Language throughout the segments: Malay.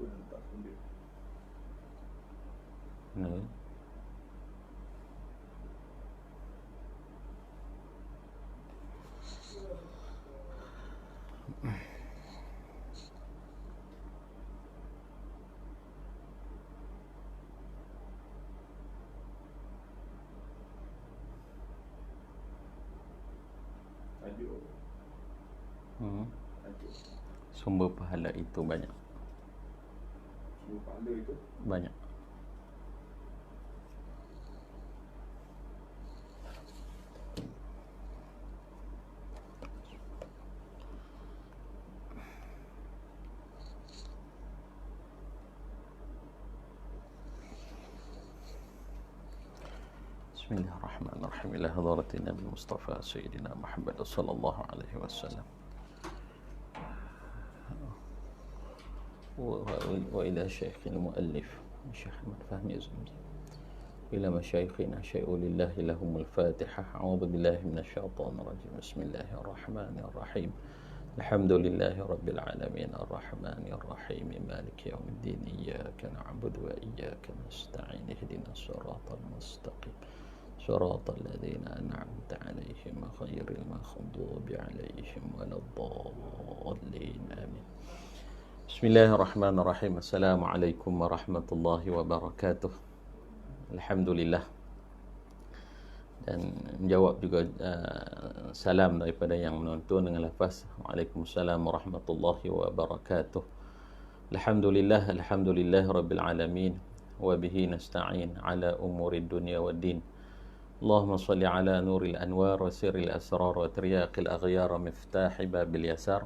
pun tak sulit. Tajuk tajuk Sumber pahala itu banyak. sumber pahala itu Banyak. Bismillahirrahmanirrahim. Ila hadratin Nabi Mustafa Sayyidina Muhammad sallallahu alaihi wasallam. وإلى شيخنا المؤلف الشيخ أحمد فهمي زمزم، إلى مشايخنا شيء لله لهم الفاتحة. أعوذ بالله من الشيطان الرجيم. بسم الله الرحمن الرحيم. الحمد لله رب العالمين الرحمن الرحيم مالك يوم الدين إياك نعبد وإياك نستعين اهدنا الصراط المستقيم صراط الذين أنعمت عليهم غير المغضوب عليهم ولا الضالين آمين. Bismillahirrahmanirrahim. Assalamualaikum warahmatullahi wabarakatuh. Alhamdulillah. Dan menjawab juga salam daripada yang menonton dengan lafaz Waalaikumsalam warahmatullahi wabarakatuh. Alhamdulillah, alhamdulillah rabbil alamin, wa bihi nasta'in ala umurid dunya waddin. Allahumma salli ala nuril anwar wa sirril asrar wa tiryaqil aghyar miftahi babil yasar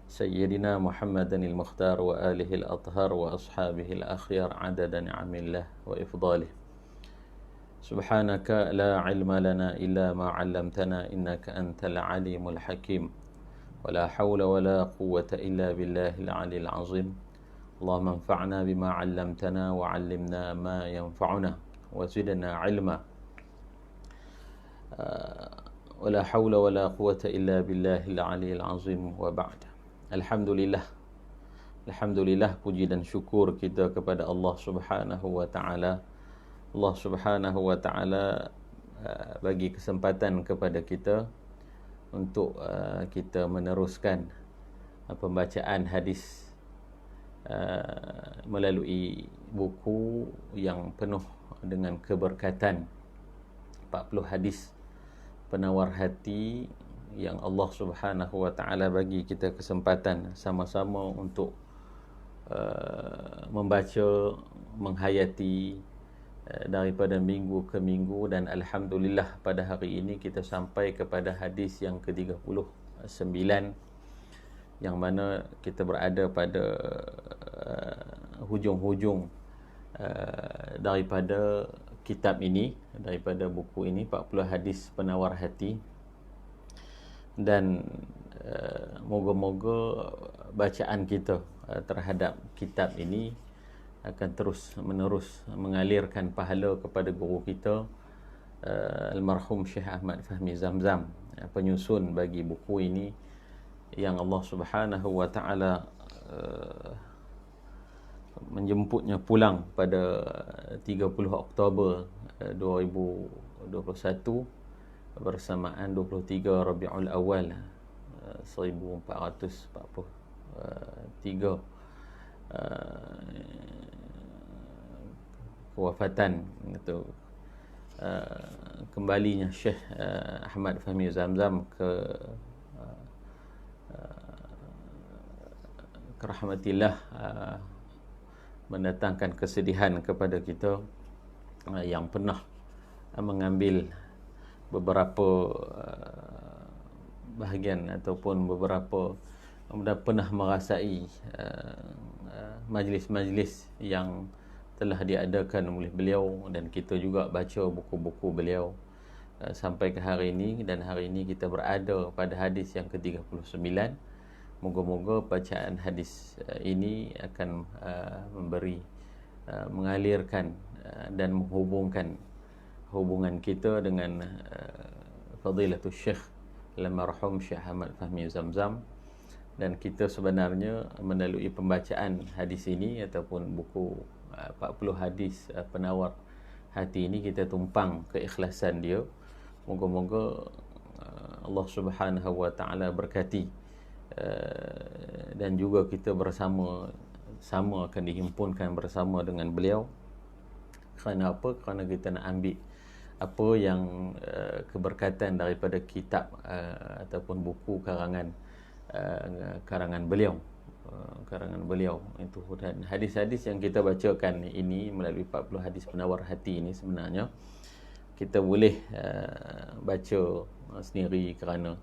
سيدنا محمد المختار وآله الأطهار وأصحابه الأخيار عدد نعم الله وإفضاله. سبحانك لا علم لنا إلا ما علمتنا إنك أنت العليم الحكيم ولا حول ولا قوة إلا بالله العلي العظيم. اللهم انفعنا بما علمتنا وعلمنا ما ينفعنا وزدنا علما. ولا حول ولا قوة إلا بالله العلي العظيم. وبعد. Alhamdulillah. Alhamdulillah, puji dan syukur kita kepada Allah Subhanahu wa taala. Allah Subhanahu wa taala bagi kesempatan kepada kita untuk kita meneruskan pembacaan hadis melalui buku yang penuh dengan keberkatan, 40 hadis penawar hati yang Allah Subhanahu wa taala bagi kita kesempatan sama-sama untuk membaca, menghayati daripada minggu ke minggu. Dan alhamdulillah pada hari ini kita sampai kepada hadis yang ke-39, yang mana kita berada pada hujung-hujung daripada kitab ini, daripada buku ini, 40 hadis penawar hati. Dan moga-moga bacaan kita terhadap kitab ini akan terus menerus mengalirkan pahala kepada guru kita, almarhum Syekh Ahmad Fahmi Zamzam, penyusun bagi buku ini, yang Allah Subhanahu wa taala menjemputnya pulang pada 30 Oktober 2021 bersamaan 23 Rabiul Awal 1443, kewafatan itu kembalinya Syekh Ahmad Fahmi Zamzam ke rahmatillah, mendatangkan kesedihan kepada kita yang pernah mengambil beberapa bahagian ataupun beberapa pernah merasai majlis-majlis yang telah diadakan oleh beliau, dan kita juga baca buku-buku beliau sampai ke hari ini. Dan hari ini kita berada pada hadis yang ke-39. Moga-moga bacaan hadis ini akan mengalirkan dan menghubungkan hubungan kita dengan Fadilatul Syekh almarhum Syekh Ahmad Fahmi Zamzam, Dan kita sebenarnya melalui pembacaan hadis ini ataupun buku 40 hadis penawar hati ini, kita tumpang keikhlasan dia. Moga-moga Allah Subhanahu wa taala berkati, dan juga kita sama akan dihimpunkan bersama dengan beliau. Kerana apa? Kerana kita nak ambil apa yang keberkatan daripada kitab ataupun buku karangan beliau itu. Dan hadis-hadis yang kita bacakan ini melalui 40 hadis penawar hati ini, sebenarnya kita boleh baca sendiri kerana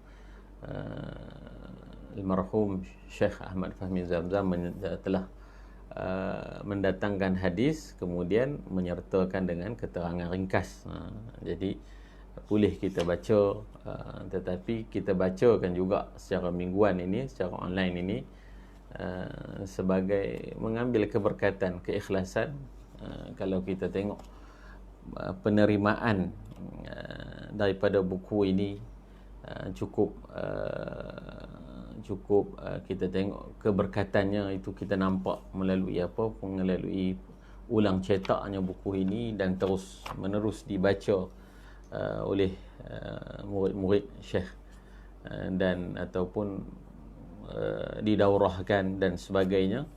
almarhum Syekh Ahmad Fahmi Zamzam telah mendatangkan hadis kemudian menyertakan dengan keterangan ringkas. Jadi boleh kita baca, tetapi kita bacakan juga secara mingguan ini, secara online ini, sebagai mengambil keberkatan, keikhlasan. Kalau kita tengok penerimaan daripada buku ini, cukup kita tengok keberkatannya itu kita nampak melalui melalui ulang cetaknya buku ini dan terus menerus dibaca oleh murid-murid Syekh, dan ataupun didaurahkan dan sebagainya,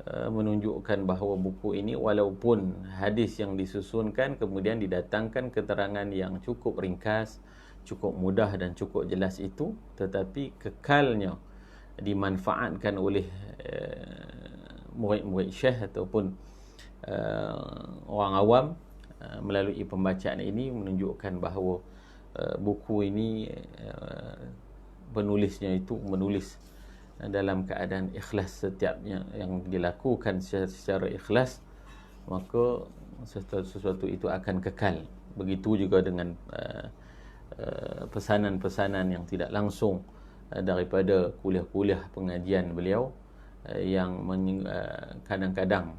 menunjukkan bahawa buku ini walaupun hadis yang disusunkan kemudian didatangkan keterangan yang cukup ringkas, cukup mudah dan cukup jelas itu, tetapi kekalnya dimanfaatkan oleh murid-murid Syekh ataupun orang awam melalui pembacaan ini, menunjukkan bahawa buku ini penulisnya itu menulis dalam keadaan ikhlas. Setiapnya yang dilakukan secara ikhlas, maka sesuatu itu akan kekal. Begitu juga dengan pesanan-pesanan yang tidak langsung daripada kuliah-kuliah pengajian beliau, yang kadang-kadang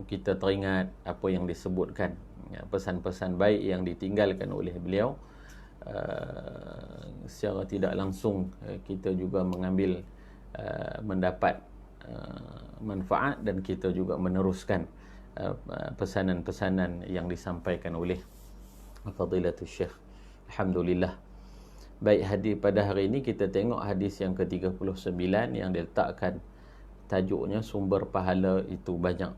kita teringat apa yang disebutkan, pesan-pesan baik yang ditinggalkan oleh beliau. Secara tidak langsung kita juga mendapat manfaat, dan kita juga meneruskan pesanan-pesanan yang disampaikan oleh Fadilatul Syekh. Alhamdulillah. Baik, hadis pada hari ini kita tengok hadis yang ke-39 yang diletakkan tajuknya sumber pahala itu banyak.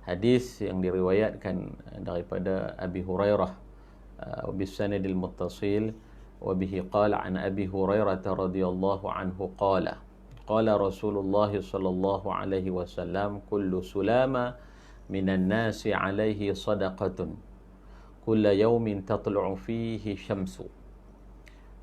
Hadis yang diriwayatkan daripada Abi Hurairah bisanadil muttasil, wa bihi qala an Abi Hurairah radhiyallahu anhu qala Rasulullah sallallahu alaihi wasallam, kullu sulama minan nasi alaihi sadaqatun kulla yawmin tatlu'u fihi syamsu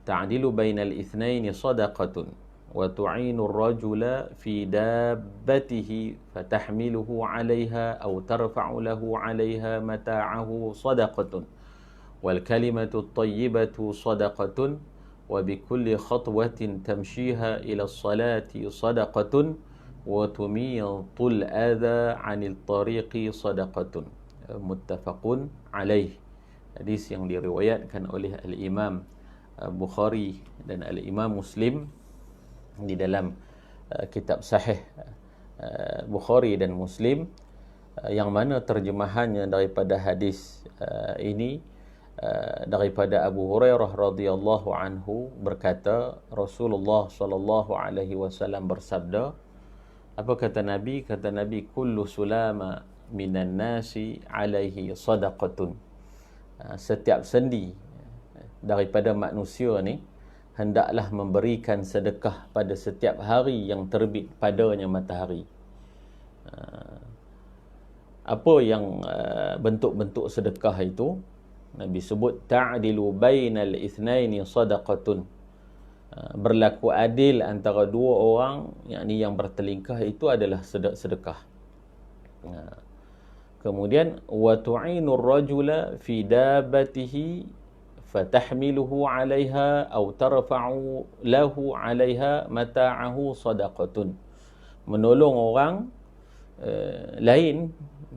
ta'dilu bainal ithnaini sadaqatun wa tu'inu ar-rajula fi dabbatihi fatahmiluhu 'alayha aw tarfa'u lahu 'alayha mata'ahu sadaqatun wal kalimatu at-tayyibatu sadaqatun wa bi kulli khatwatin tamshiha ila as-salati sadaqatun wa tumiyatul adha 'anil tariqi sadaqatun. Muttafaqun alaih. Hadis yang diriwayatkan oleh al-Imam Bukhari dan al-Imam Muslim di dalam kitab sahih Bukhari dan Muslim, yang mana terjemahannya daripada hadis ini daripada Abu Hurairah radhiyallahu anhu berkata, Rasulullah sallallahu alaihi wasallam bersabda. Apa kata Nabi? Kata Nabi, kullu sulama minan nasi alaihi sadaqatun. Setiap sendi daripada manusia ni hendaklah memberikan sedekah pada setiap hari yang terbit padanya matahari. Apa yang bentuk-bentuk sedekah itu? Nabi sebut ta'dilu bainal ithnaini sadaqatun. Berlaku adil antara dua orang, yakni yang bertelingkah, itu adalah sedekah. Kemudian wa tu'inu ar-rajula fi dabbatihi fatahmiluhu 'alayha aw tarfa'u lahu 'alayha mata'ahu sadaqatun. Menolong orang lain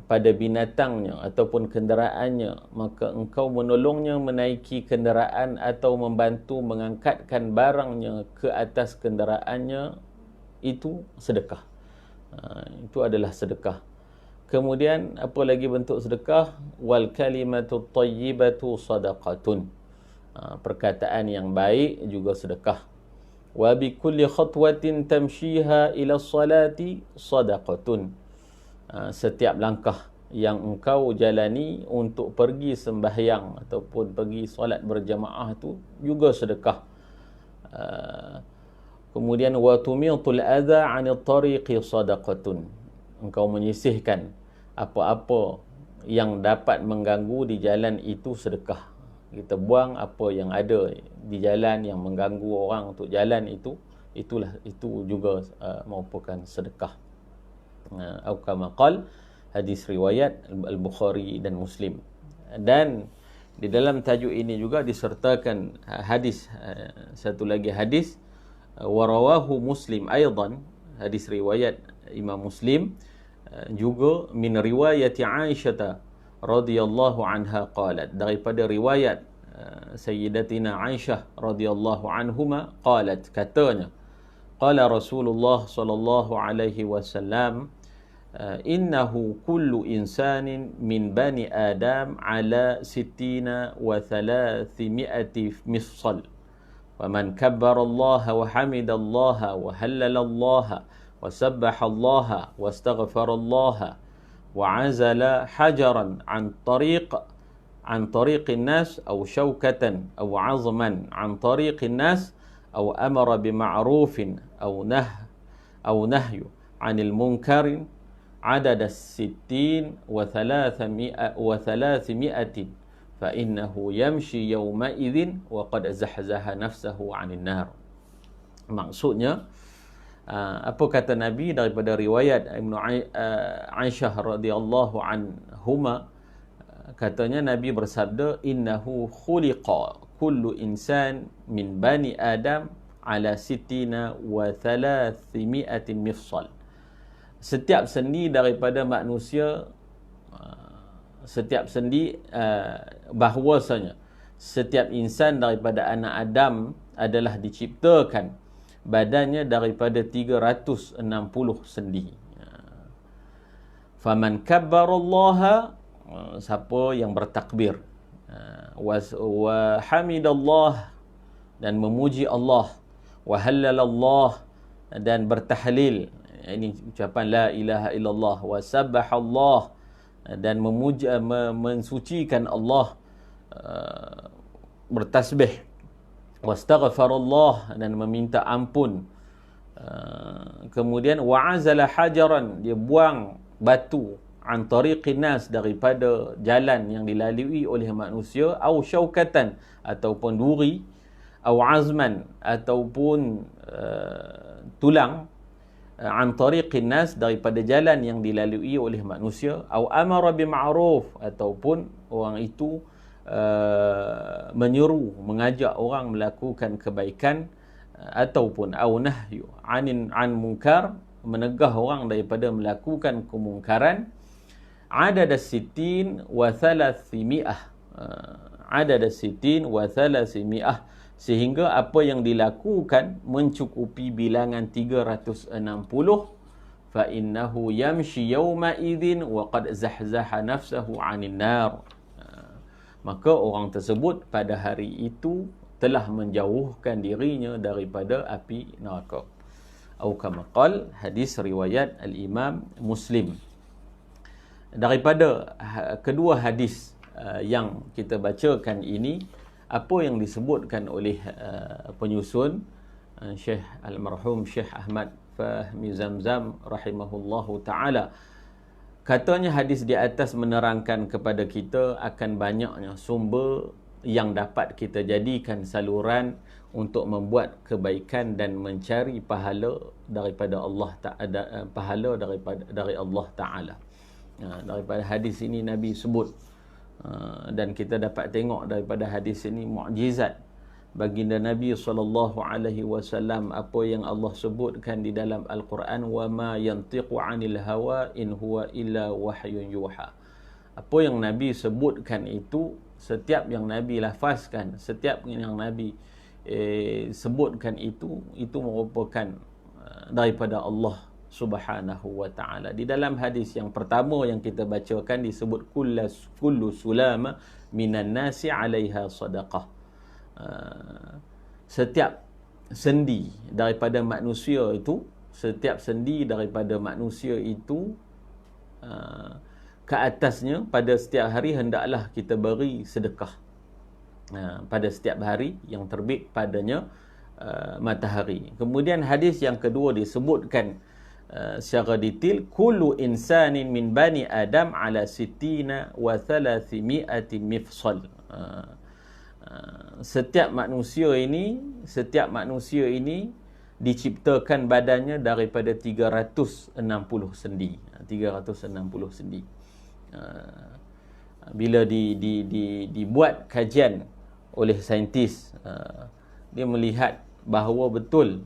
pada binatangnya ataupun kenderaannya, maka engkau menolongnya menaiki kenderaan atau membantu mengangkatkan barangnya ke atas kenderaannya, itu sedekah. Itu adalah sedekah. Kemudian apa lagi bentuk sedekah? Wal kalimatu thayyibatu sadaqatun. Perkataan yang baik juga sedekah. Wa bi kulli khatwatin tamshiha ila salati sadaqatun. Setiap langkah yang engkau jalani untuk pergi sembahyang ataupun pergi solat berjamaah tu juga sedekah. Kemudian wa tumitul adha 'anil tariqi sadaqatun. Engkau menyisihkan apa-apa yang dapat mengganggu di jalan itu sedekah. Kita buang apa yang ada di jalan yang mengganggu orang untuk jalan itu juga merupakan sedekah. Atau kama qal, hadis riwayat Al-Bukhari dan Muslim. Dan di dalam tajuk ini juga disertakan hadis, satu lagi hadis warawahu Muslim aidan, hadis riwayat Imam Muslim juga, min riwayati Aisyah radhiyallahu anha qalat, daripada riwayat Sayyidatina Aisyah radhiyallahu anhuma qalat, katanya, qala Rasulullah sallallahu alaihi wasallam, innahu kullu insanin min bani Adam ala 60 wa 300 mifsal. Faman kabbara Allah wa hamida Allah wa hallala Allah wa sabbaha Allah wa astaghfara Allah wa azala hajaran an tariqin nas aw shaukatan aw azman an tariqin nas aw amara bima'rufin aw nahyu 'anil munkarin عدد 60 و 300 فإنه يمشي يومئذ وقد زحزح نفسه عن النار. Maksudnya, apa kata Nabi daripada riwayat Ibnu Aisyah radhiyallahu anhuma, katanya Nabi bersabda, innahu khuliqa kullu insan min bani Adam ala 60 wa 300 mifsal. Setiap sendi daripada manusia, bahwasanya setiap insan daripada anak Adam adalah diciptakan badannya daripada 360 sendi. Faman kabbarallaha, siapa yang bertakbir, wa hamidallah, dan memuji Allah, wa hallalallah, dan bertahlil, ini ucapan la ilaha illallah, wa sabbahallah, dan memuja, mensucikan Allah, bertasbih, wastaghfarallah, dan meminta ampun, kemudian wa'azala hajaran, dia buang batu, an tariqin nas, daripada jalan yang dilalui oleh manusia, au syaukatan, ataupun duri, au azman, ataupun tulang, an tariqin nas, daripada jalan yang dilalui oleh manusia, au amara bima'ruf, ataupun orang itu menyuruh, mengajak orang melakukan kebaikan, ataupun au nahyu an munkar, menegah orang daripada melakukan kemungkaran, adad 60 wa 300, adad 60 wa 300, sehingga apa yang dilakukan mencukupi bilangan 360, fa innahu yamshi yawma idzin wa qad zahzaha nafsahu 'anil nar. Maka orang tersebut pada hari itu telah menjauhkan dirinya daripada api neraka. Atau kama qal, hadis riwayat al-Imam Muslim. Daripada kedua hadis yang kita bacakan ini, apa yang disebutkan oleh penyusun Syekh almarhum Syekh Ahmad Fahmi Zamzam rahimahullahu ta'ala, katanya hadis di atas menerangkan kepada kita akan banyaknya sumber yang dapat kita jadikan saluran untuk membuat kebaikan dan mencari pahala daripada Allah Ta'ala, pahala dari Allah Ta'ala. Daripada hadis ini Nabi sebut, dan kita dapat tengok daripada hadis ini mukjizat baginda Nabi SAW, apa yang Allah sebutkan di dalam Al-Quran, wa ma yantiqu 'anil hawa in huwa illa wahyun yuha. Apa yang Nabi sebutkan itu, setiap yang Nabi lafazkan, setiap yang Nabi sebutkan itu merupakan daripada Allah Subhanahu wa ta'ala. Di dalam hadis yang pertama yang kita bacakan disebut kullu sulama minan nasi 'alaiha sadaqah. Setiap sendi daripada manusia itu, ke atasnya pada setiap hari hendaklah kita beri sedekah. Pada setiap hari yang terbit padanya matahari. Kemudian hadis yang kedua disebutkan secara detail, kullu insanin min bani adam ala sittina wa 300 mifsal. Setiap manusia ini diciptakan badannya daripada 360 sendi. 360 sendi. Bila dibuat kajian oleh saintis, dia melihat bahawa betul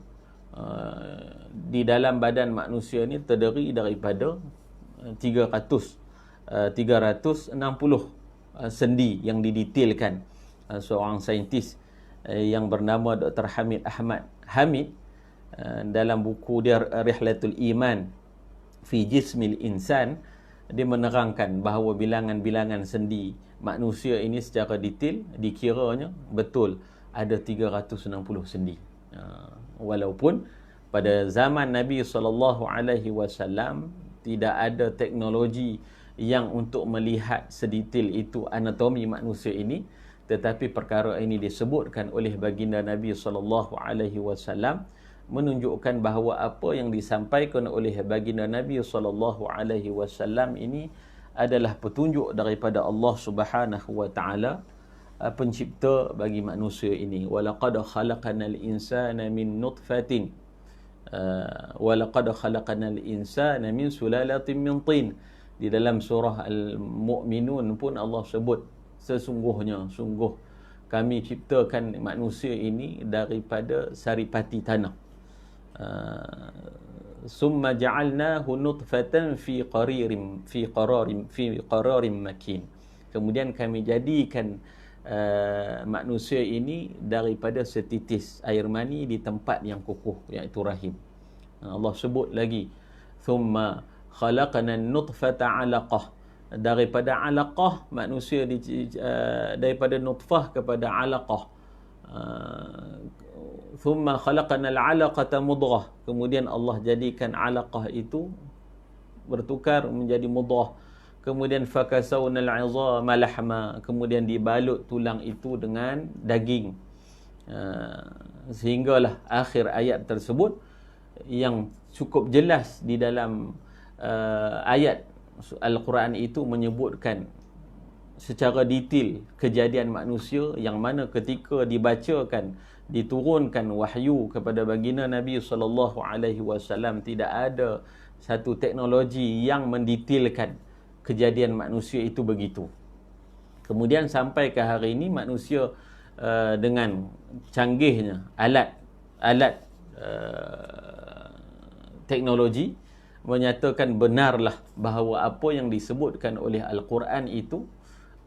di dalam badan manusia ini terdiri daripada 360 sendi yang didetailkan. Seorang saintis yang bernama Dr. Hamid Ahmad Hamid, dalam buku dia Rihlatul Iman fi Jismil Insan, dia menerangkan bahawa bilangan-bilangan sendi manusia ini secara detail dikiranya betul ada 360 sendi. Walaupun pada zaman Nabi SAW tidak ada teknologi yang untuk melihat sedetail itu anatomi manusia ini, tetapi perkara ini disebutkan oleh baginda Nabi SAW menunjukkan bahawa apa yang disampaikan oleh baginda Nabi SAW ini adalah petunjuk daripada Allah Subhanahu wa ta'ala, pencipta bagi manusia ini. Walaqad khalaqanal insana min nutfatin walaqad khalaqanal insana min sulalatin min tin. Di dalam surah Al-Mu'minun pun Allah sebut, sungguh kami ciptakan manusia ini daripada saripati tanah. Summa ja'alnahu nutfatan fi qararin makin. Kemudian kami jadikan manusia ini daripada setitis air mani di tempat yang kukuh, iaitu rahim. Allah sebut lagi, thumma khalaqana an-nutfata 'alaqah. Daripada 'alaqah manusia daripada nutfah kepada 'alaqah. Thumma khalaqana al-'alaqata mudghah. Kemudian Allah jadikan 'alaqah itu bertukar menjadi mudghah. Kemudian fakasawna al-'izama lahma. Kemudian dibalut tulang itu dengan daging. Sehinggalah akhir ayat tersebut yang cukup jelas di dalam ayat Al-Quran itu menyebutkan secara detail kejadian manusia, yang mana ketika dibacakan, diturunkan wahyu kepada baginda Nabi SAW, tidak ada satu teknologi yang mendetailkan kejadian manusia itu begitu. Kemudian sampai ke hari ini manusia dengan canggihnya alat teknologi menyatakan benarlah bahawa apa yang disebutkan oleh Al-Quran itu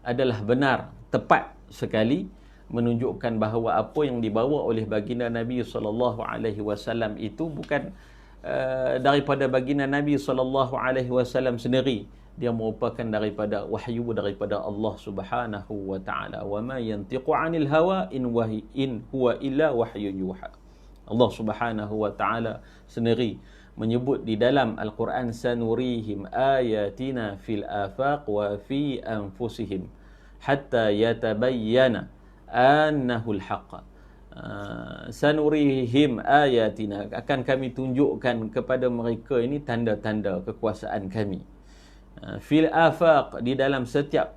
adalah benar, tepat sekali, menunjukkan bahawa apa yang dibawa oleh baginda Nabi SAW itu bukan daripada baginda Nabi SAW sendiri. Dia merupakan daripada wahyu daripada Allah Subhanahu wa ta'ala. Wa ma yantiqu 'anil hawa in huwa illa wahyun yuha. Allah Subhanahu wa ta'ala sendiri menyebut di dalam Al-Quran, sanurihim ayatina fil afaq wa fi anfusihim hatta yatabayyana annahu al-haqq. Sanurihim ayatina, akan kami tunjukkan kepada mereka ini tanda-tanda kekuasaan kami. Fil afaq, di dalam setiap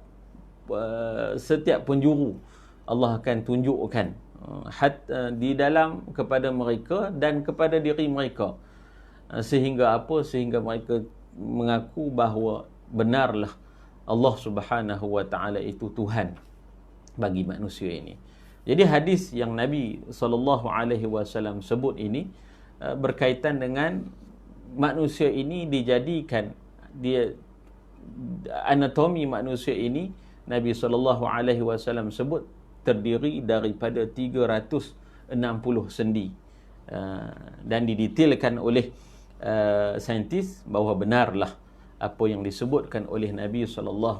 penjuru Allah akan tunjukkan, di dalam kepada mereka dan kepada diri mereka. Sehingga apa? Sehingga mereka mengaku bahawa benarlah Allah Subhanahu wa ta'ala itu Tuhan bagi manusia ini. Jadi hadis yang Nabi SAW sebut ini berkaitan dengan manusia ini dijadikan, dia anatomi manusia ini Nabi SAW sebut terdiri daripada 360 sendi, dan didetailkan oleh saintis bahawa benarlah apa yang disebutkan oleh Nabi SAW.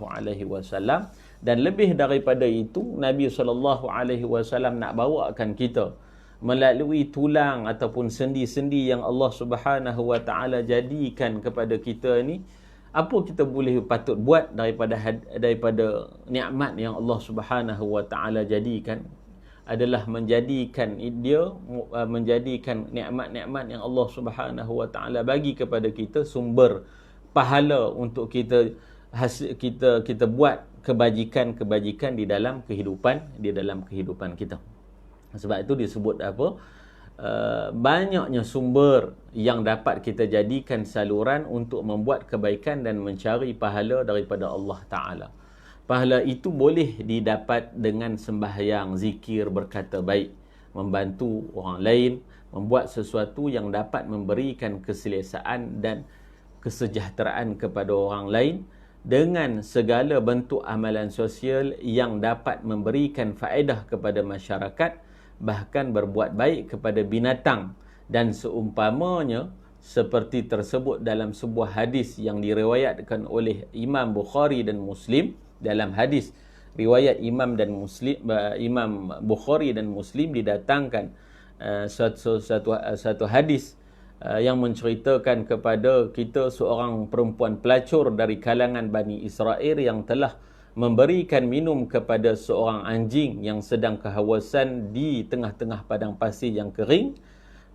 Dan lebih daripada itu, Nabi SAW nak bawakan kita melalui tulang ataupun sendi-sendi yang Allah Subhanahu Wa Taala jadikan kepada kita ni, apa kita boleh patut buat daripada nikmat yang Allah Subhanahu Wa Taala jadikan adalah menjadikan nikmat-nikmat yang Allah Subhanahu Wa Taala bagi kepada kita sumber pahala untuk kita buat kebajikan di dalam kehidupan kita. Sebab itu disebut apa? Banyaknya sumber yang dapat kita jadikan saluran untuk membuat kebaikan dan mencari pahala daripada Allah Ta'ala. Pahala itu boleh didapat dengan sembahyang, zikir, berkata baik, membantu orang lain, membuat sesuatu yang dapat memberikan keselesaan dan kesejahteraan kepada orang lain, dengan segala bentuk amalan sosial yang dapat memberikan faedah kepada masyarakat, bahkan berbuat baik kepada binatang dan seumpamanya, seperti tersebut dalam sebuah hadis yang diriwayatkan oleh Imam Bukhari dan Muslim. Dalam hadis riwayat Imam Bukhari dan Muslim didatangkan satu hadis yang menceritakan kepada kita seorang perempuan pelacur dari kalangan Bani Israel yang telah memberikan minum kepada seorang anjing yang sedang kehausan di tengah-tengah padang pasir yang kering.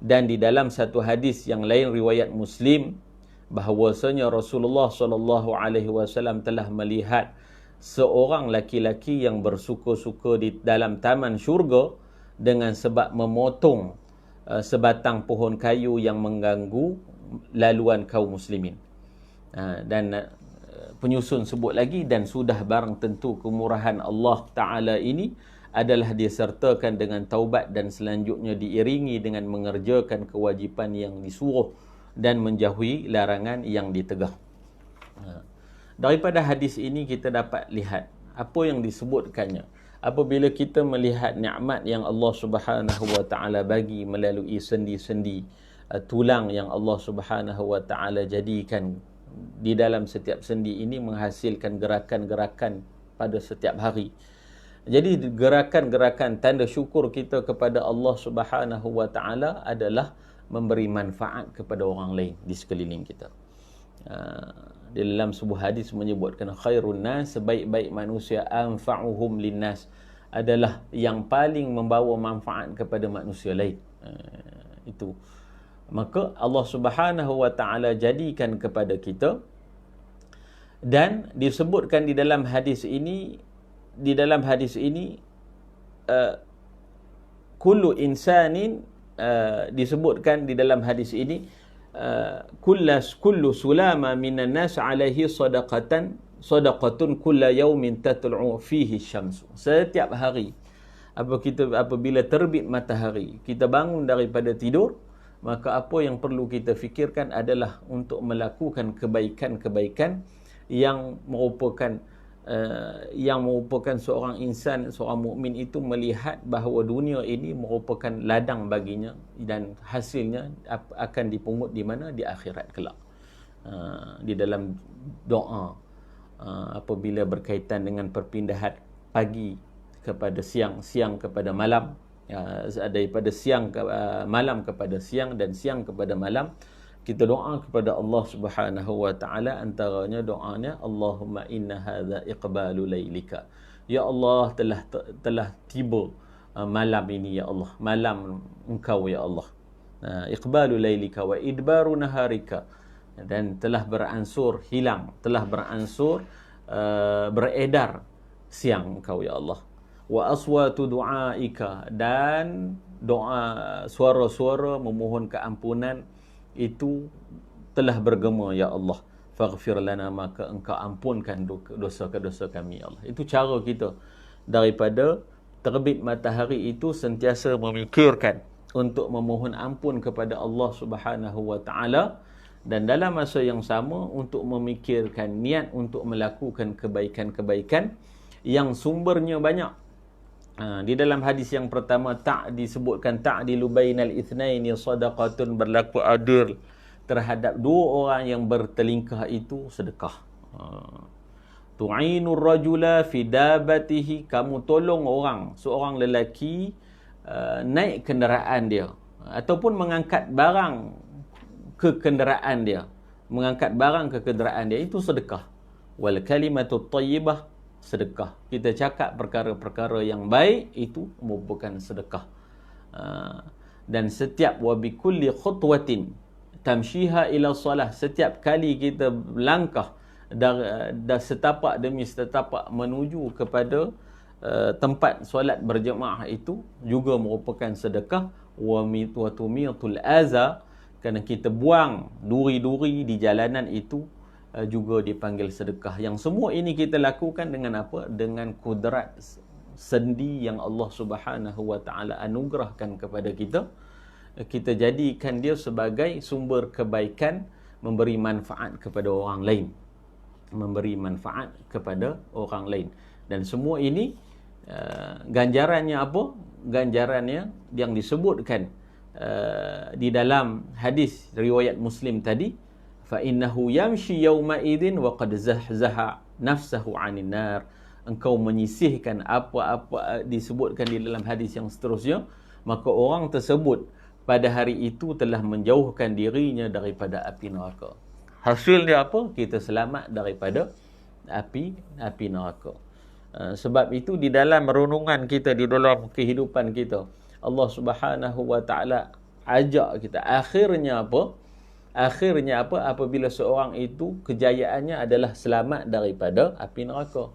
Dan di dalam satu hadis yang lain riwayat Muslim, bahawasanya Rasulullah SAW telah melihat seorang laki-laki yang bersuka-suka di dalam taman syurga dengan sebab memotong sebatang pohon kayu yang mengganggu laluan kaum muslimin. Dan penyusun sebut lagi, dan sudah barang tentu kemurahan Allah Ta'ala ini adalah disertakan dengan taubat dan selanjutnya diiringi dengan mengerjakan kewajipan yang disuruh dan menjauhi larangan yang ditegah. Daripada hadis ini kita dapat lihat apa yang disebutkannya. Apabila kita melihat nikmat yang Allah Subhanahu Wa Taala bagi melalui sendi-sendi tulang yang Allah Subhanahu Wa Taala jadikan di dalam setiap sendi ini menghasilkan gerakan-gerakan pada setiap hari. Jadi gerakan-gerakan tanda syukur kita kepada Allah Subhanahu Wa Taala adalah memberi manfaat kepada orang lain di sekeliling kita. Di dalam sebuah hadis menyebutkan khairun nas, sebaik-baik manusia, anfa'uhum linnas, adalah yang paling membawa manfaat kepada manusia lain. Itu. Maka Allah Subhanahu Wa Taala jadikan kepada kita, dan disebutkan di dalam hadis ini kullu insanin, disebutkan di dalam hadis ini kullu sulama minan nas alaihi sadaqatun kulla yawmin tatlu'u fihi syamsu. Setiap hari apabila terbit matahari, kita bangun daripada tidur, maka apa yang perlu kita fikirkan adalah untuk melakukan kebaikan-kebaikan yang merupakan seorang insan, seorang mukmin itu melihat bahawa dunia ini merupakan ladang baginya dan hasilnya akan dipungut di mana? Di akhirat kelak. Di dalam doa apabila berkaitan dengan perpindahan pagi kepada siang, siang kepada malam, daripada malam kepada siang dan siang kepada malam, kita doa kepada Allah Subhanahu Wa Taala. Antaranya doanya, Allahumma inna hadza iqbalu lailika. Ya Allah, telah tiba malam ini ya Allah, malam engkau ya Allah. Iqbalu lailika wa idbaru naharika, dan telah beransur hilang, telah beransur beredar siang engkau ya Allah. Wa aswatu du'aika, dan doa suara-suara memohon keampunan itu telah bergema ya Allah. Faghfir lana, maka engkau ampunkan dosa-dosa kami ya Allah. Itu cara kita daripada terbit matahari itu sentiasa memikirkan untuk memohon ampun kepada Allah Subhanahu wa taala, dan dalam masa yang sama untuk memikirkan niat untuk melakukan kebaikan-kebaikan yang sumbernya banyak. Di dalam hadis yang pertama disebutkan ta'dilu bainal itsnaini sadaqatun, berlaku adil terhadap dua orang yang bertelingkah itu sedekah. Tu'inur rajula fi dabatihi, kamu tolong seorang lelaki naik kenderaan dia ataupun mengangkat barang ke kenderaan dia, itu sedekah. Wal kalimatut thayyibah, sedekah. Kita cakap perkara-perkara yang baik, itu merupakan sedekah. Dan setiap wa bi kulli khutwatin tamshiha ila salah, setiap kali kita langkah dari setapak demi setapak menuju kepada tempat solat berjemaah, itu juga merupakan sedekah. Wa tumitul aza, kerana kita buang duri-duri di jalanan, itu juga dipanggil sedekah. Yang semua ini kita lakukan dengan apa? Dengan kudrat sendi yang Allah Subhanahu wa taala anugerahkan kepada kita. Kita jadikan dia sebagai sumber kebaikan, memberi manfaat kepada orang lain. Dan semua ini ganjarannya apa? Ganjarannya yang disebutkan di dalam hadis riwayat Muslim tadi, fa innahu yamshi yawma idzin wa qad zahzaha nafsahu 'anil nar. Engkau menyisihkan apa-apa disebutkan di dalam hadis yang seterusnya, maka orang tersebut pada hari itu telah menjauhkan dirinya daripada api neraka. Hasilnya apa? Kita selamat daripada api neraka. Sebab itu di dalam renungan kita, di dalam kehidupan kita, Allah Subhanahu wa taala ajak kita. Akhirnya apa? Apabila seorang itu kejayaannya adalah selamat daripada api neraka.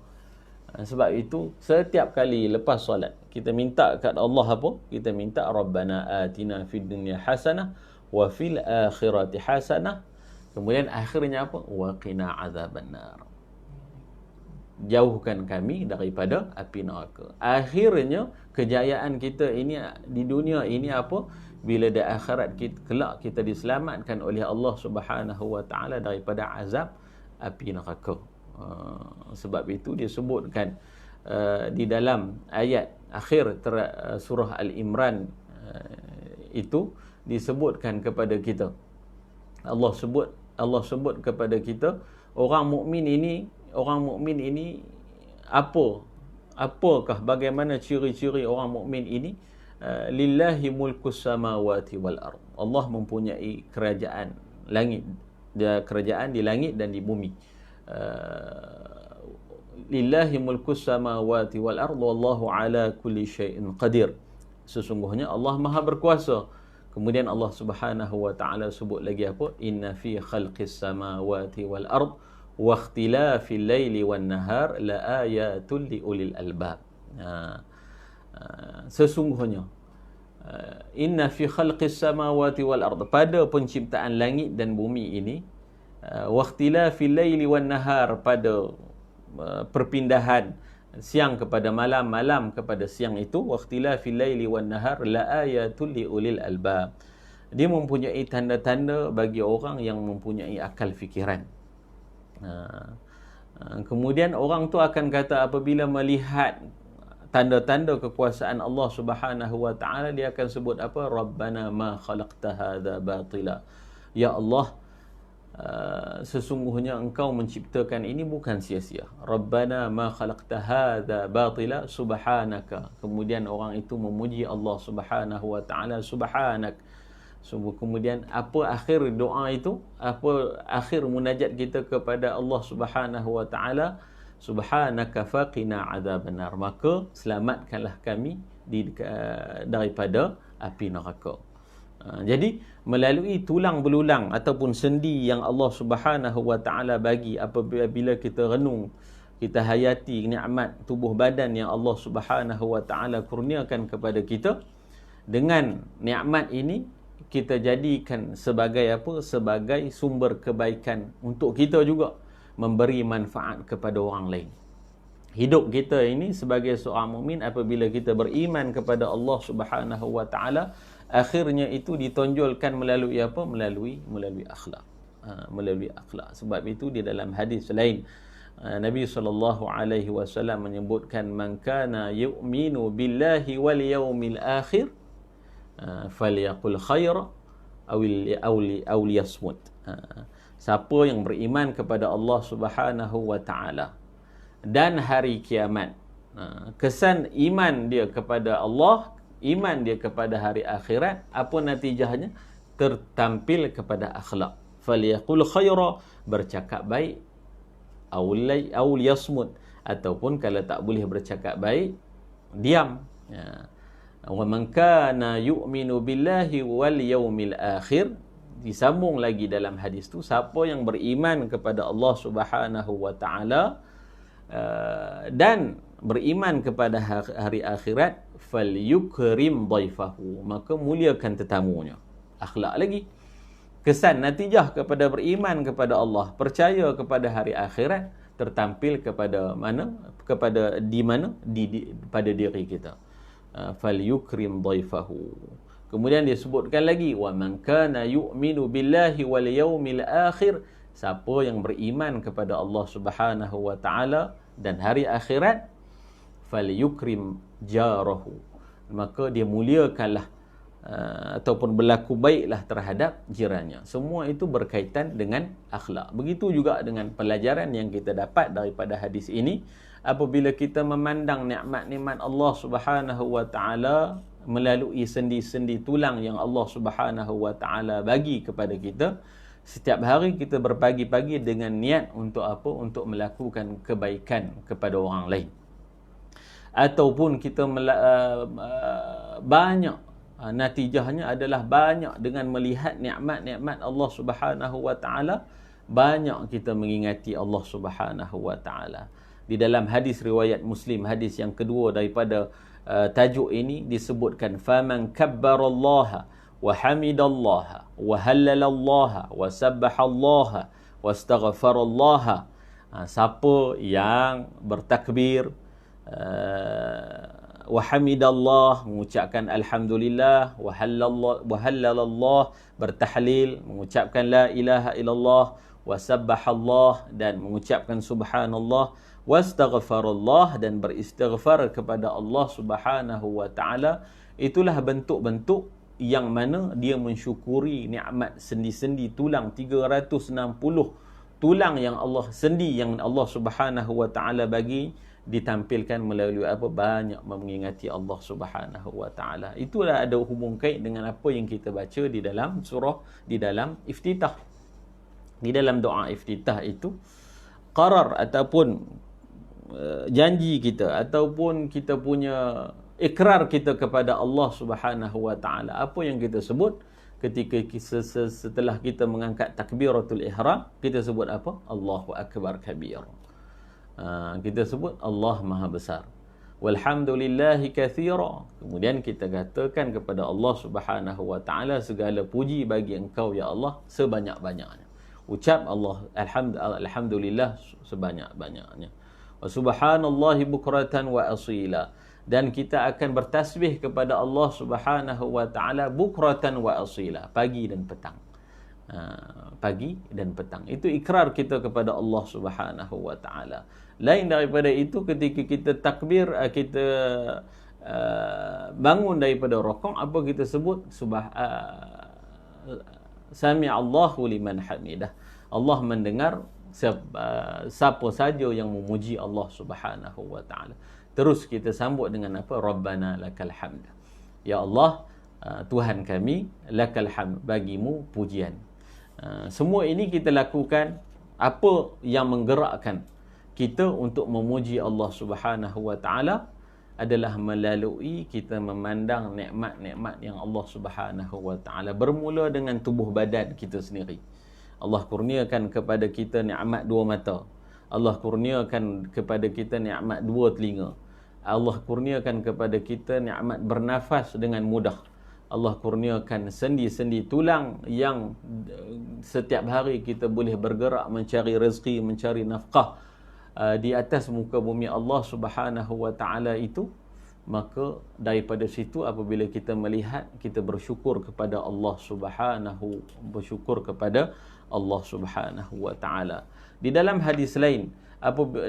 Sebab itu setiap kali lepas solat kita minta kat Allah apa? Kita minta Rabbana atina fid dunya hasanah wa fil akhirati hasanah. Kemudian akhirnya apa? Wa qina azabannar. Jauhkan kami daripada api neraka. Akhirnya kejayaan kita ini di dunia ini apa? Bila di akhirat kita, kelak kita diselamatkan oleh Allah Subhanahu wa taala daripada azab api neraka. Sebab itu disebutkan di dalam ayat akhir surah Al-Imran, itu disebutkan kepada kita, Allah sebut kepada kita, orang mukmin ini apakah, bagaimana ciri-ciri orang mukmin ini? Lillahi mulkus samawati wal ard. Allah mempunyai kerajaan di langit dan di bumi. Lillahi mulkus samawati wal ard wallahu ala kulli syai'in qadir. Sesungguhnya Allah Maha berkuasa. Kemudian Allah Subhanahu wa taala sebut lagi apa? Inna fi khalqis samawati wal ard wa ikhtilafil laili wan nahar la ayatul li ulil albab. Sesungguhnya inna fi khalqis samawati wal ard, pada penciptaan langit dan bumi ini, wa ikhtilafil laili wan nahar, pada perpindahan siang kepada malam, malam kepada siang itu, wa ikhtilafil laili wan nahar la ayatul li ulil albab. Dia mempunyai tanda-tanda bagi orang yang mempunyai akal fikiran. Kemudian orang tu akan kata, apabila melihat tanda-tanda kekuasaan Allah Subhanahu wa taala, dia akan sebut apa? Rabbana ma khalaqta hadza batila. Ya Allah, sesungguhnya engkau menciptakan ini bukan sia-sia. Rabbana ma khalaqta hadza batila subhanaka. Kemudian orang itu memuji Allah Subhanahu wa taala, subhanak. Kemudian apa akhir doa itu? Apa akhir munajat kita kepada Allah Subhanahu wa taala? Subhanaka faqina adzabannar. Maka selamatkanlah kami daripada api neraka. Jadi melalui tulang belulang ataupun sendi yang Allah Subhanahu wa taala bagi, apabila kita renung, kita hayati nikmat tubuh badan yang Allah Subhanahu wa taala kurniakan kepada kita, dengan nikmat ini kita jadikan sebagai apa? Sebagai sumber kebaikan untuk kita juga, memberi manfaat kepada orang lain. hidup kita ini sebagai seorang mukmin apabila kita beriman kepada Allah Subhanahu wa taala, akhirnya itu ditonjolkan melalui apa? Melalui akhlak. Melalui akhlak. Sebab itu di dalam hadis lain Nabi SAW menyebutkan man kana yu'minu billahi wal yawmil akhir falyaqul khaira aw liyasmut. Siapa yang beriman kepada Allah Subhanahu wa taala dan hari kiamat, kesan iman dia kepada Allah, iman dia kepada hari akhirat, apa natijahnya? Tertampil kepada akhlak. Falyaqul khaira, bercakap baik, aw liyasmut, ataupun kalau tak boleh bercakap baik, diam. Wa man kana yu'minu billahi wal yawmil akhir, disambung lagi dalam hadis tu, siapa yang beriman kepada Allah Subhanahu wa taala dan beriman kepada hari akhirat, falyukrim dhaifahu, maka muliakan tetamunya. Akhlak lagi. Kesan natijah kepada beriman kepada Allah, percaya kepada hari akhirat, tertampil kepada mana? Kepada di mana? Pada diri kita. Falyukrim dhaifahu. Kemudian disebutkan lagi, wa man kana yu'minu billahi wal yawmil akhir, siapa yang beriman kepada Allah Subhanahu wa taala dan hari akhirat, falyukrim jarahu, maka dia muliakanlah ataupun berlaku baiklah terhadap jirannya. Semua itu berkaitan dengan akhlak. Begitu juga dengan pelajaran yang kita dapat daripada hadis ini, apabila kita memandang nikmat-nikmat Allah Subhanahu wa taala melalui sendi-sendi tulang yang Allah Subhanahu wa taala bagi kepada kita, setiap hari kita berpagi-pagi dengan niat untuk apa? Untuk melakukan kebaikan kepada orang lain. Ataupun kita banyak, natijahnya adalah banyak dengan melihat nikmat-nikmat Allah Subhanahu wa taala, banyak kita mengingati Allah Subhanahu wa taala. Di dalam hadis riwayat Muslim, hadis yang kedua daripada tajuk ini disebutkan, faman kabbarallaha wa hamidallaha wa hallalallaha wa sabbahallaha wa astaghfarallaha. Siapa yang bertakbir, wa hamidallah, mengucapkan alhamdulillah, wa hallalallah, bertahlil, mengucapkan la ilaha illallah, wa sabbahallah, dan mengucapkan subhanallah, wa astaghfarallah, dan beristighfar kepada Allah Subhanahu wa taala. Itulah bentuk-bentuk yang mana dia mensyukuri nikmat sendi-sendi tulang 360 tulang yang Allah sendi yang Allah Subhanahu wa taala bagi, ditampilkan melalui apa? Banyak mengingati Allah Subhanahu wa taala. Itulah ada hubung kait dengan apa yang kita baca di dalam surah, di dalam iftitah. Di dalam doa iftitah itu qarar ataupun janji kita ataupun kita punya ikrar kita kepada Allah Subhanahu wa taala. Apa yang kita sebut ketika setelah kita mengangkat takbiratul ihram, kita sebut apa? Allahu akbar kabir. Kita sebut Allah Maha Besar. Walhamdulillahi katsira. Kemudian kita katakan kepada Allah Subhanahu wa taala, segala puji bagi Engkau ya Allah sebanyak-banyaknya. Ucap Allah alhamdulillah sebanyak-banyaknya. Wa subhanallahi bukratan wa asila. Dan kita akan bertasbih kepada Allah Subhanahu wa taala bukratan wa asila, pagi dan petang. Pagi dan petang. Itu ikrar kita kepada Allah Subhanahu wa taala. Lain daripada itu, ketika kita takbir, kita bangun daripada rukuk, apa kita sebut? Sami'allahu liman hamidah. Allah mendengar siapa saja yang memuji Allah Subhanahu wa taala. Terus kita sambut dengan apa? Rabbana lakal hamd. Ya Allah, Tuhan kami, lakal hamd, bagimu pujian. Semua ini kita lakukan, apa yang menggerakkan kita untuk memuji Allah Subhanahu wa taala adalah melalui kita memandang nikmat-nikmat yang Allah Subhanahu wa taala, bermula dengan tubuh badan kita sendiri. Allah kurniakan kepada kita nikmat dua mata. Allah kurniakan kepada kita nikmat dua telinga. Allah kurniakan kepada kita nikmat bernafas dengan mudah. Allah kurniakan sendi-sendi tulang yang setiap hari kita boleh bergerak mencari rezeki, mencari nafkah. di atas muka bumi Allah Subhanahu wa taala itu, maka daripada situ apabila kita melihat, kita bersyukur kepada Allah Subhanahu wa taala. Di dalam hadis lain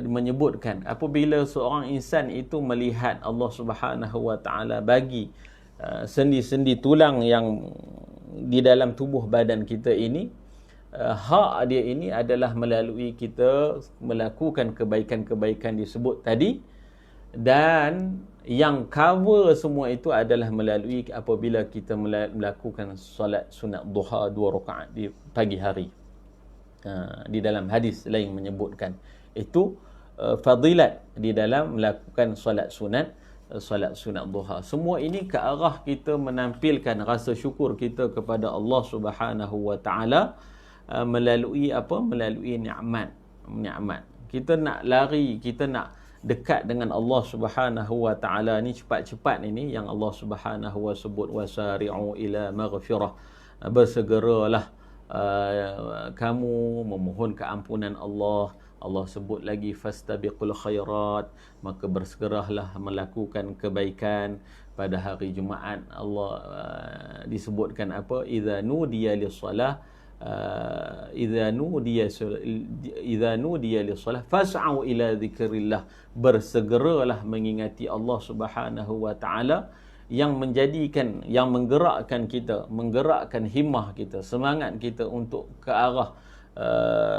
menyebutkan apabila seorang insan itu melihat Allah Subhanahu wa taala bagi sendi-sendi tulang yang di dalam tubuh badan kita ini, hak dia ini adalah melalui kita melakukan kebaikan-kebaikan disebut tadi, dan yang cover semua itu adalah melalui apabila kita melakukan solat sunat duha 2 rakaat di pagi hari. Di dalam hadis lain menyebutkan itu fadilat di dalam melakukan solat sunat duha. Semua ini ke arah kita menampilkan rasa syukur kita kepada Allah Subhanahu wa taala melalui apa? Melalui nikmat. Kita nak lari, kita nak dekat dengan Allah Subhanahu wa taala ni cepat-cepat ini yang Allah Subhanahu wa sebut wasari'u ila maghfirah. Bersegeralah kamu memohon keampunan Allah. Allah sebut lagi fastabiqul khairat, maka bersegeralah melakukan kebaikan. Pada hari Jumaat Allah disebutkan apa? Idza nudiya lis-salah idza nudiya lis-salah fas'au ila dzikrillah. Bersegeralah mengingati Allah Subhanahu wa taala, yang menggerakkan kita, menggerakkan himmah kita, semangat kita untuk ke arah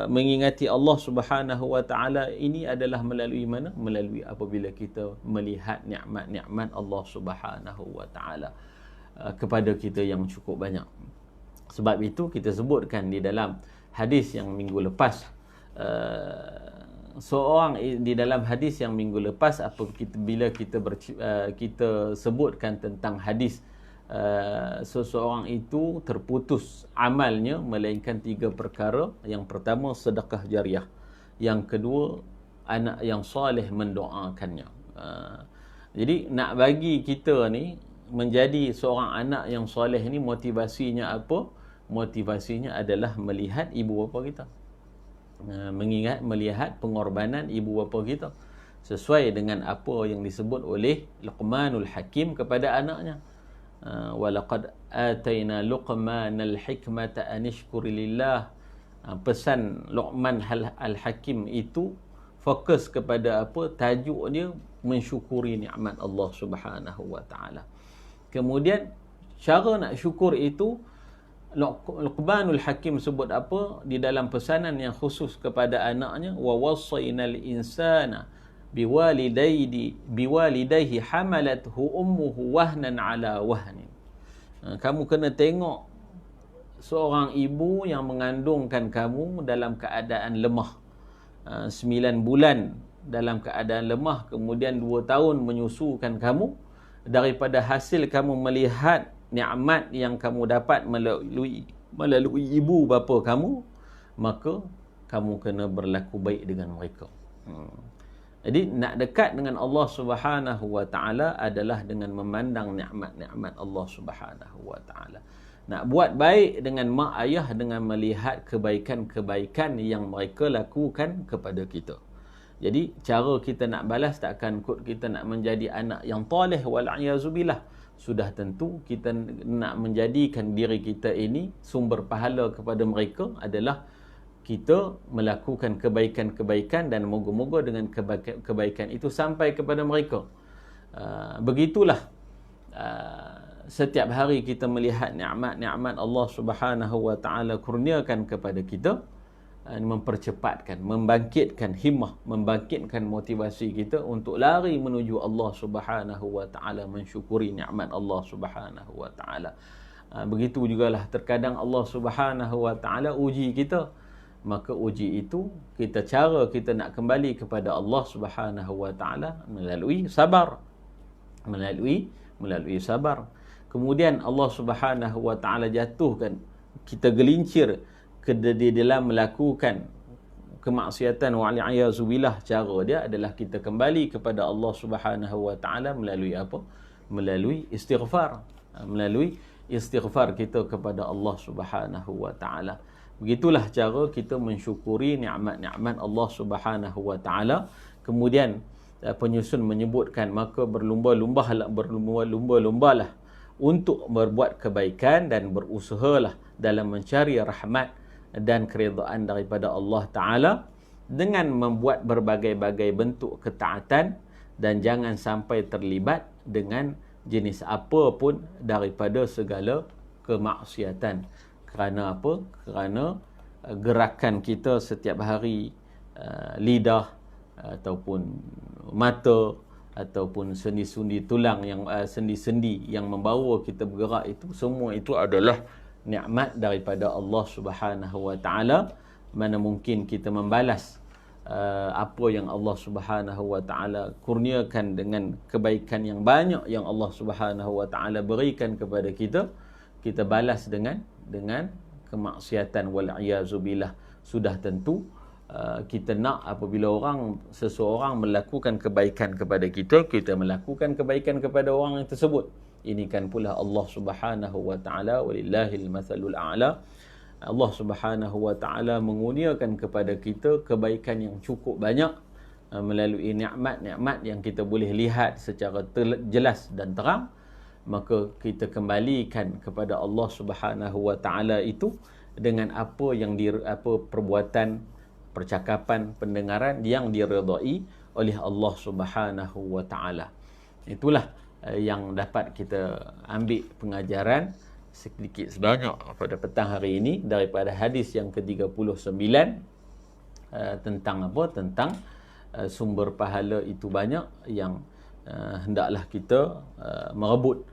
mengingati Allah Subhanahu wa taala ini adalah melalui mana? Melalui apabila kita melihat nikmat-nikmat Allah Subhanahu wa taala kepada kita yang cukup banyak. Sebab itu kita sebutkan di dalam hadis yang minggu lepas, di dalam hadis yang minggu lepas bila kita sebutkan tentang hadis seseorang itu terputus amalnya melainkan 3 perkara. Yang pertama sedekah jariah, yang kedua anak yang soleh mendoakannya. Jadi nak bagi kita ni menjadi seorang anak yang soleh ni, motivasinya apa? Motivasinya adalah melihat ibu bapa kita, melihat pengorbanan ibu bapa kita, sesuai dengan apa yang disebut oleh Luqmanul Hakim kepada anaknya. Walaqad atayna Luqmanal hikmata anishkur lillah. Pesan Luqman Al-Hakim itu fokus kepada apa? Tajuk dia mensyukuri nikmat Allah Subhanahu wa taala. Kemudian cara nak syukur itu Luqmanul Hakim sebut apa di dalam pesanan yang khusus kepada anaknya? Wa wassaynal insana biwalidayhi hamalathu ummuhu wahnan ala wahnin. Kamu kena tengok seorang ibu yang mengandungkan kamu dalam keadaan lemah, 9 bulan dalam keadaan lemah, kemudian 2 tahun menyusukan kamu. Daripada hasil kamu melihat nikmat yang kamu dapat melalui ibu bapa kamu, maka kamu kena berlaku baik dengan mereka. Jadi nak dekat dengan Allah Subhanahu wa taala adalah dengan memandang nikmat-nikmat Allah Subhanahu wa taala. Nak buat baik dengan mak ayah dengan melihat kebaikan-kebaikan yang mereka lakukan kepada kita. Jadi cara kita nak balas takkan kut kita nak menjadi anak yang taleh wal'iyazubillah. Sudah tentu kita nak menjadikan diri kita ini sumber pahala kepada mereka adalah kita melakukan kebaikan-kebaikan, dan moga-moga dengan kebaikan itu sampai kepada mereka. Begitulah setiap hari kita melihat nikmat-nikmat Allah Subhanahu wa taala kurniakan kepada kita, mempercepatkan, membangkitkan himmah, membangkitkan motivasi kita untuk lari menuju Allah Subhanahu wa taala, mensyukuri nikmat Allah Subhanahu wa taala. Begitu jugalah terkadang Allah Subhanahu wa taala uji kita, maka uji itu cara kita nak kembali kepada Allah Subhanahu wa taala melalui sabar, melalui sabar. Kemudian Allah Subhanahu wa taala jatuhkan kita gelincir di dalam melakukan kemaksiatan wa'aliyazubillah. Cara dia adalah kita kembali kepada Allah Subhanahu wa taala melalui apa? Melalui istighfar. Melalui istighfar kita kepada Allah Subhanahu wa taala. Begitulah cara kita mensyukuri nikmat-nikmat Allah Subhanahu wa taala. Kemudian penyusun menyebutkan, maka berlumba-lumbalah untuk berbuat kebaikan dan berusahalah dalam mencari rahmat dan keridaan daripada Allah Ta'ala dengan membuat berbagai-bagai bentuk ketaatan, dan jangan sampai terlibat dengan jenis apa pun daripada segala kemaksiatan. Kerana apa? Kerana gerakan kita setiap hari, lidah ataupun mata ataupun sendi-sendi tulang yang sendi-sendi yang membawa kita bergerak, itu semua itu adalah nikmat daripada Allah Subhanahu wa taala. Mana mungkin kita membalas apa yang Allah Subhanahu wa taala kurniakan dengan kebaikan yang banyak yang Allah Subhanahu wa taala berikan kepada kita, kita balas dengan kemaksiatan, wal iazu billah. Sudah tentu kita nak apabila seseorang melakukan kebaikan kepada kita, kita melakukan kebaikan kepada orang yang tersebut. Ini kan pula Allah Subhanahu wa taala, walillahil mathalul a'la. Allah Subhanahu wa taala mengurniakan kepada kita kebaikan yang cukup banyak melalui nikmat-nikmat yang kita boleh lihat secara jelas dan terang. Maka kita kembalikan kepada Allah Subhanahu wa taala itu dengan apa perbuatan, percakapan, pendengaran yang diredai oleh Allah Subhanahu wa taala. Itulah yang dapat kita ambil pengajaran sedikit sebanyak pada petang hari ini daripada hadis yang ke-39 tentang apa? Tentang sumber pahala itu banyak yang hendaklah kita merebut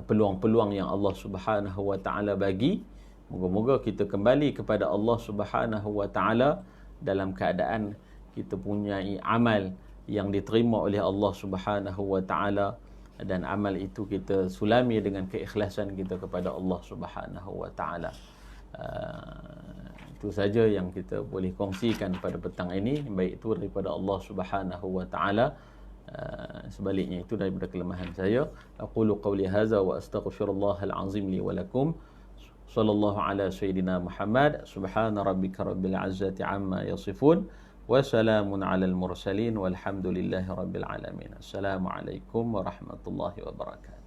peluang-peluang yang Allah Subhanahu wa taala bagi. Moga-moga kita kembali kepada Allah Subhanahu wa taala dalam keadaan kita punyai amal yang diterima oleh Allah Subhanahu wa taala, dan amal itu kita sulami dengan keikhlasan kita kepada Allah Subhanahu wa taala. Itu saja yang kita boleh kongsikan pada petang ini, baik itu daripada Allah Subhanahu wa taala, sebaliknya itu daripada kelemahan saya. Aqulu qawli hadza wa astaghfirullahal azim li wa lakum. Sallallahu ala sayyidina Muhammad. Subhana rabbika rabbil izzati amma yasifun. Wa salamun alal mursalin. Walhamdulillahi rabbil alamin. Assalamualaikum warahmatullahi wabarakatuh.